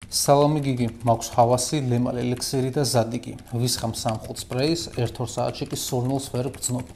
სალამი გიგი, მაქვს ჰავასი, ლემალ ელექსირი და ზადიგი. ვისხამ 3-5 სპრეის, 1-2 საათში კი სურნელს ვერ გრძნობ.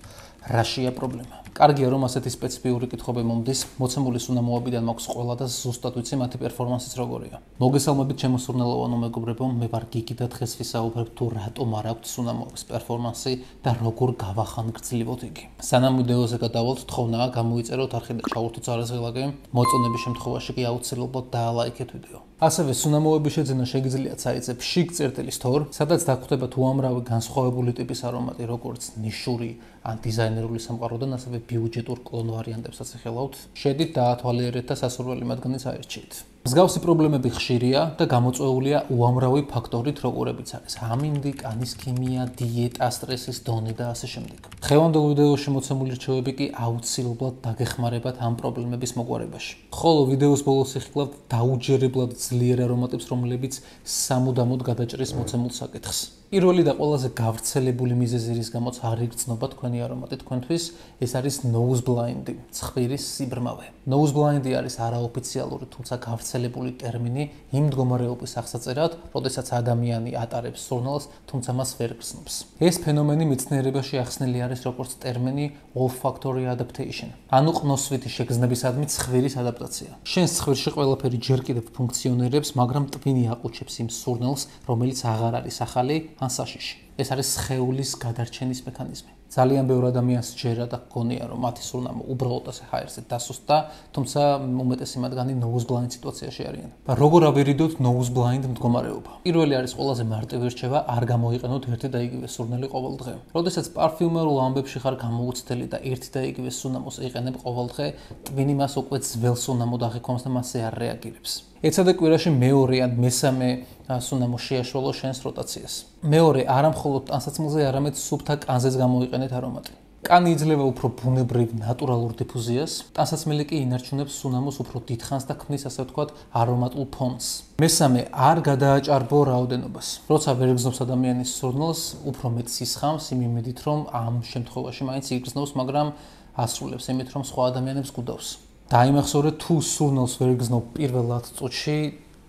რაშია პრობლემა? კარგია რომ ასეთი სპეციფიური კითხვები მომდის, მოცემული სუნამოებიდან მაქვს ყველა და ზუსტად ვიცი მათი პერფორმანსიც როგორია. მოგესალმებით ჩემო სურნელოვანო მეგობრებო, მე ვარ გიგი და დღეს ვისაუბრებ თუ რატომ არ აქვს სუნამოების პერფორმანსი და როგორ გავახანგრძლივოთ იგი. სანამ ვიდეოზე გადავალთ, თხოვნაა გამოიწეროთ არხი და ჩავურთოთ არასღელაგე, მოწონების შემთხვევაში კი აუცილებლად დაალაიქეთ ვიდეო. ასევე სუნამოების შეძენა შეგიძლიათ საიტზე pshik.rt store, სადაც დაგხვდებათ უამრავი განსხვავებული ტიპის არომატი, როგორც ნიშური ან დიზაინერული სამყაროდან, ასევე ბიუჯეტურ კლონ ვარიანტებსაც ეხელავთ. შედით დაათვალიერეთ და სასურველი მათგანიც აერჩიეთ. მსგავსი პრობლემები ხშირია და გამოწვეულია უამრავი ფაქტორით, როგორებიც არის ამინდი, კანის ქიმია, დიეტა, სტრესის დონე და ასე შემდეგ. დღევანდელ ვიდეოში მოცემული რჩევები კი აუცილებლად დაგეხმარებათ ამ პრობლემების მოგვარებაში. ხოლო ვიდეოს ბოლოს იხილავთ დაუჯერებლად ძლიერ არომატებს, რომლებიც სამუდამოდ გადაჭრის მოცემულ საკითხს. პირველი და ყველაზე გავრცელებული მიზეზი, რის გამოც არ იგრძნობა თქვენი არომატი თქვენთვის, ეს არის nose blind-ი, ცხვირის სიბრმავე. Nose blind-ი არის არაოფიციალური, თუმცა გავრცელებული ტერმინი იმ მდგომარეობის აღსაწერად, როდესაც ადამიანი ატარებს სურნელს, თუმცა მას ვერ გრძნობს. ეს ფენომენი მეცნიერებაში ახსნილი არის როგორც ტერმინი olfactory adaptation, ანუ ყნოსვითი შეგრძნებისადმი ცხვირის ადაპტაცია. შენს ცხვირში ყველაფერი ჯერ კიდევ ფუნქციონირებს, მაგრამ ტვინი აყუჩებს იმ სურნელს, რომელიც აღარ არის ახალი ან საშიში. ეს არის სხეულის გადარჩენის მექანიზმი. ძალიან ბევრ ადამიანს ჯერა და გონია, რომ მათი სურნამო უბრალოდ ასე ჰაერზე დასუსტდა, თუმცა უმეტესი მათგანი nose blind სიტუაციაში არიან. როგორ ავირიდოთ nose blind მდგომარეობა? პირველი არის ყველაზე მარტივი რჩევა, არ გამოიყენოთ ერთი და იგივე სურნელი ყოველ დღე. როდესაც პარფიუმერულ ამბებში ხარ გამოუცდელი და ერთი და იგივე სუნამოს იყენებ ყოველ დღე, ტვინი მას უკვე ძველ სუნამოდ აღიქვამს და მასზე არ რეაგირებს. ეცადე კვირაში მეორე ან მესამე სუნამო შეაშველო შენს როტაციას. მეორე არა მხოლოდ ტანსაცმელზე, არამედ სუფთა კანზეც გამოიყენეთ არომატი. კანი იძლევა უფრო ბუნებრივ ნატურალურ დიფუზიას, ტანსაცმელი კი ინარჩუნებს სუნამოს უფრო დიდხანს და ქმნის ასე ვთქვათ არომატულ ფონს. მესამე, არ გადააჭარბო რაოდენობას. როცა ვერ გრძნობს ადამიანის სურნელს, უფრო მეტ სისხამს იმ იმედით, რომ ამ შემთხვევაში მაინც იგრძნობს, მაგრამ ასრულებს იმით, რომ სხვა ადამიანებს გუდავს. დაიმახსოვრეთ, თუ სურნელს ვერ გრძნობ პირველ 10 წუთში,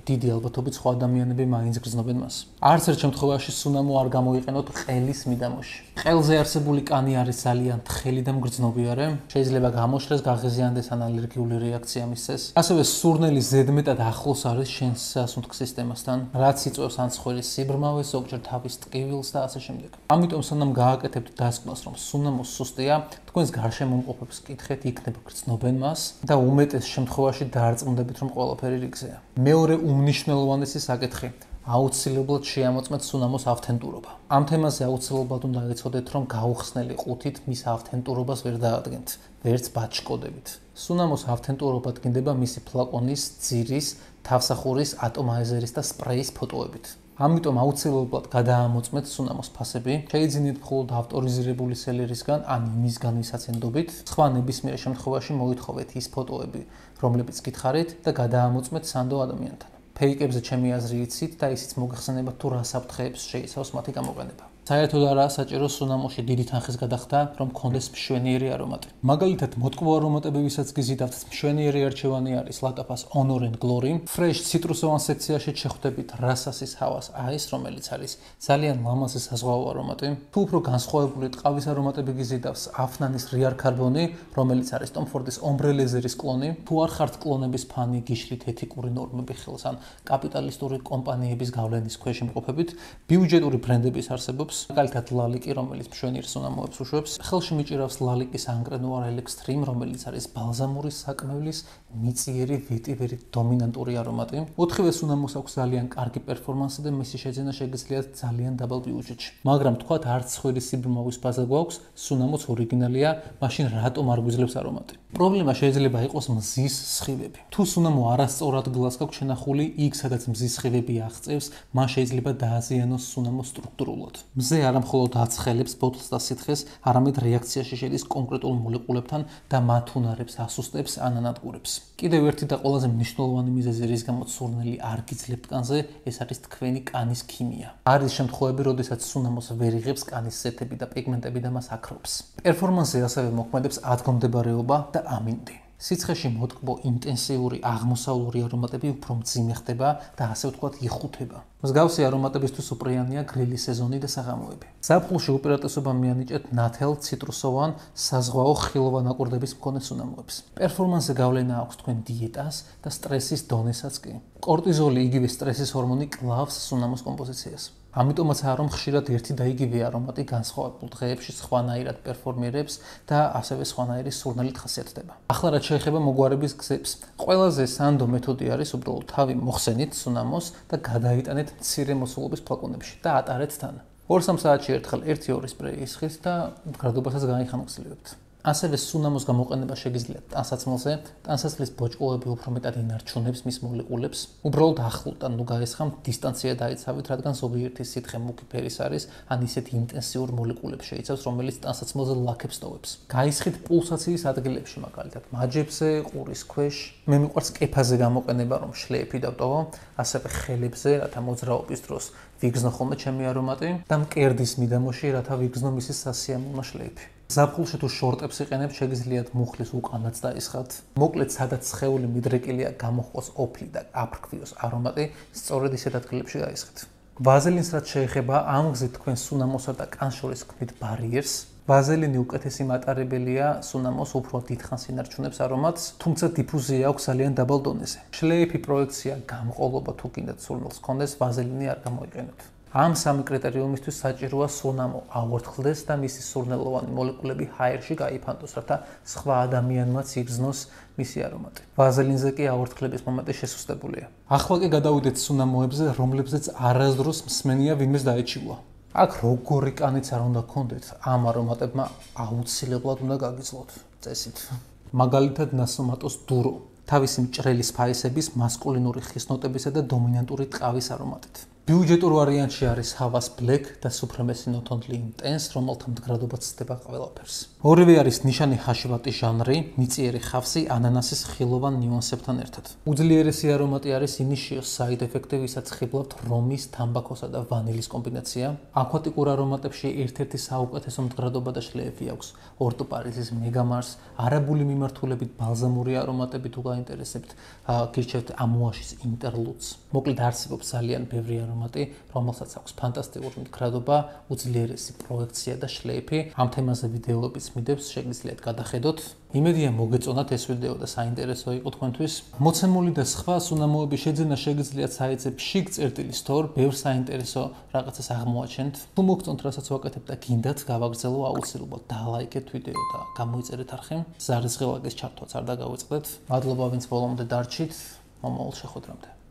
დიდი ალბათობით სხვა ადამიანები მაინც გრძნობენ მას. არც ერთ შემთხვევაში სუნამო არ გამოიყენოთ ყელის მიდამოში. ყელზე არსებული კანი არის ძალიან თხელი და მგრძნობიარე, შეიძლება გამოშლეს, გაღიზიანდეს ან ალერგიული რეაქცია მისცეს. ასევე სურნელი ზედმეტად ახლოს არის შენს სასუნთქ სისტემასთან, რაც იწვევს ან ცხვირის სიბრმავეს, ზოგჯერ თავის ტკივილს და ასე შემდეგ. ამიტომ სანამ გააკეთებთ დასკვნას, რომ სუნამო სუსტია, თქვენს გარშემომყოფებს კითხეთ, იქნებ გრძნობენ მას და უმეტეს შემთხვევაში დაარწმუნდებით, რომ ყველაფერი რიგზეა. მეორე უმნიშვნელოვანესი საკითხი. აუცილებლად შეამოწმეთ სუნამოს ავთენტურობა. ამ თემაზე აუცილებლად უნდა იცოდეთ, რომ გაუხსნელი ყუთით მის ავთენტურობას ვერ დაადგენთ, ვერც ბაჭკოდებით. სუნამოს ავთენტურობა დგინდება მისი ფლაკონის, ძირის, თავსახურის, ატომაიზერის და სპრეის ფოტოებით. ამიტომ აუცილებლად გადაამოწმეთ სუნამოს ფასები, შეიძინეთ მხოლოდ ავტორიზირებული სელერისგან ან იმისგან, ვისაც ენდობით. სხვა ნებისმიერ შემთხვევაში მოითხოვეთ ის ფოტოები, რომლებიც გითხარით და გადაამოწმეთ სანდო ადამიანთან. ფეიკებზე ჩემი აზრი იცით და ისიც მოგეხსენებათ თუ რა საფრთხეებს შეიცავს მათი გამოყენება. საერთოდ არაა საჭირო სუნამოში დიდი თანხის გადახდა, რომ გქონდეს მშვენიერი არომატი. მაგალითად, მოტკბო არომატები, ვისაც გიზიდავთ, მშვენიერი არჩევანი არის ლატაფას Honor and Glory. Fresh ციტრუსოვან სექციაში შეხვდებით რასასის ჰავას Ice, რომელიც არის ძალიან ლამაზი საზღვაო არომატი. თუ უფრო განსხვავებული ტყავის არომატები გიზიდავს, აფნანის Rear Carbon-ი, რომელიც არის Tom Ford-ის Ombre Laser-ის კლონი. თუ არ ხართ კლონების ფანი, გიშლით ეთიკური ნორმები ხელს ან კაპიტალისტური კომპანიების გავლენის ქვეშ იმყოფებით, ბიუჯეტური ბრენდების არსებობს. მაგალითად ლალიკი, რომელიც მშვენიერ სუნამოებს უშვებს, ხელში მიჭირავს ლალიკის Angrenouar Extreme, რომელიც არის ბალზამური საკმევლის მიწიერი ვეტივერი დომინანტური არომატი. ოთხივე სუნამოს აქვს ძალიან კარგი პერფორმანსი და მისი შეძენა შეგიძლიათ ძალიან დაბალ ბიუჯეტში. მაგრამ თქვათ არც ცხვირის სიბრმავის ბაზა გვაქვს, სუნამოც ორიგინალია, მაშინ რატომ არ გვიძლევს არომატი? პრობლემა შეიძლება იყოს მზის სხივები. თუ სუნამო არასწორად გლას გაქვს შენახული, იქ სადაც მზის სხივები აღწევს, მან შეიძლება დააზიანოს სუნამო სტრუქტურულად. მზე არა მხოლოდ აცხელებს ბოთლს და სითხეს, არამედ რეაქციაში შედის კონკრეტულ მოლეკულებთან და მათ უნარებს ასუსტებს ან ანადგურებს. კიდევ ერთი და ყველაზე მნიშვნელოვანი მიზეზი, რის გამოც სურნელი არ გიძლებთ კანზე, ეს არის თქვენი კანის ქიმია. არის შემთხვევები, როდესაც სუნამოს ვერ იღებს კანის ზეთები და პიგმენტები და მას აქრობს. პერფორმანსზე ასევე მოქმედებს ადგილმდებარეობა და ამინდი. სიცხეში მოტკბო ინტენსიური აღმოსავლური არომატები უფრო მძიმე ხდება და ასე ვთქვათ იხუთება. მსგავსი არომატებისთვის უპრიანია გრილი სეზონი და საღამოები. ზაფხულში უპირატესობა მიანიჭეთ ნათელ, ციტრუსოვან, საზღვაო ხილოვან აკვირდების მქონე სუნამოებს. პერფორმანსზე გავლენა აქვს თქვენ დიეტას და სტრესის დონესაც კი. კორტიზოლი, იგივე სტრესის ჰორმონი, კლავს სუნამოს კომპოზიციას. ამიტომაცაა რომ ხშირად ერთი და იგივე არომატი განსხვავებულ დღეებში სხვანაირად პერფორმირებს და ასევე სხვანაირი სურნელით ხასიათდება. ახლა რაც შეეხება მოგვარების გზებს. ყველაზე სანდო მეთოდი არის უბრალოდ თავი მოხსენით სუნამოს და გადაიტანეთ მცირე მოსულობის ფლაკონებში და ატარეთ თან. 2-3 საათში ერთხელ 1-2 სპრეი ისხით და მდგრადობასაც გაიხანმხსილებთ. ასევე სუნამოს გამოყენება შეგიძლიათ ტანსაცმელზე, ტანსაცმლის ბოჭკოები უფრო მეტად ინარჩუნებს მის მოლეკულებს. უბრალოდ ახლოთ, ანუ გაესხამთ დისტანცია დაიცავით, რადგან ზოგიერთი სითხე მუქი ფერის არის, ან ისეთ ინტენსიურ მოლეკულებს შეიცავს, რომელიც ტანსაცმელზე ლაქებს ტოვებს. გაისხით პულსაციის ადგილებში, მაგალითად, მაჯებზე, ყურის ქვეშ. მე მიყვარს კეფაზე გამოყენება, რომ შლეიფი დავტოვო, ასევე ხელებზე, რათა მოძრაობის დროს ვიგზნო ხოლმე ჩემი არომატი და მკერდის მიდამოში, რათა ვიგზნო მისი სასიამოვნო შლეიფი. ზაფხულში თუ შორტებს იყენებთ, შეგიძლიათ მუხლის უკანაც დაისხათ. მოკლედ, სადაც სხეული მიდრეკილია, გამოხოს ოფლი და აფრქვიოს არომატი, სწორედ ისეთ ადგილებში გაისხეთ. ვაზელინს რაც შეეხება, ამ გზით თქვენ სუნამოსა და კანს შორის ქმნით ბარიერს. ვაზელინი უკეთესი მატარებელია, სუნამოს უფრო დიდხანს ინარჩუნებს არომატს, თუმცა დიფუზია აქვს ძალიან დაბალ დონეზე. შლეიფი, პროექცია, გამყოლობა თუ გინდათ სურნელს გქონდეს, ვაზელინი არ გამოიყენოთ. ამ სამი კრიტერიუმისთვის საჭიროა სუნამო აორთქლდეს და მისი სურნელოვანი მოლეკულები ჰაერში გაიფანტოს, რათა სხვა ადამიანმაც იგრძნოს მისი არომატი. ვაზელინზე კი აორთქლების მომენტი შესუსტებულია. ახლა კი გადავიდეთ სუნამოებზე, რომლებზეც არასდროს მსმენია ვინმეს დაეჩივლა. აქ როგორი კანიც არ უნდა გქონდეთ, ამ არომატებმა აუცილებლად უნდა გაგიძლოთ წესით. მაგალითად, ნასომატოს დურო, თავისი მჭრელი სპაისების, მასკულინური ხის ნოტებისა და დომინანტური ტყავის არომატით. ბიუჯეტურ ვარიანტში არის ჰავას ბლეკ და სუფრემესი ნოთონლი ინტენს, რომელთა მდგრადობაც ცდება ყველაფერს. ორივე არის ნიშანი ჰაშვატი ჟანრი, მიწიერი ხავსი ანანასის ხილოვან ნიუანსებთან ერთად. უძლიერესი არომატი არის ინიშიოს საიდ ეფექტი, ვისაც ხიბლავთ რომის, თამბაქოსა და ვანილის კომბინაცია. აკვატიკურ არომატებში ერთ-ერთი საუკეთესო მდგრადობა და შლეიფი აქვს. ორტო პარიზის მეგამარს, არაბული მიმართულებით ბალზამური არომატები თუ გაინტერესებთ, გირჩევთ ამუაშის ინტერლუდს. მოკლედ არსებობს ძალიან ბევრი არომატი, რომელსაც აქვს ფანტასტიკური მდგრადობა, უძლიერესი პროექცია და შლეიფი. ამ თემაზე ვიდეოებიც მიდევს, შეგიძლიათ გადახედოთ. იმედია მოგეწონათ ეს ვიდეო და საინტერესო იყო თქვენთვის. მოცემული და სხვა სუნამოების შეძენა შეგიძლიათ საიტზე pshik.store, ბევრ საინტერესო რაღაცას აღმოაჩენთ. თუ მოგწონთ, რასაც ვაკეთებ და გინდათ გავაგრძელო, აუცილებლად დალაიქეთ ვიდეო და გამოიწერეთ არხი. ზარისხილაკის ჩართვაც არ დაგავიწყდეთ. მადლობა ვინც ბოლომდე დარჩით. მომავალ შეხვედრამდე.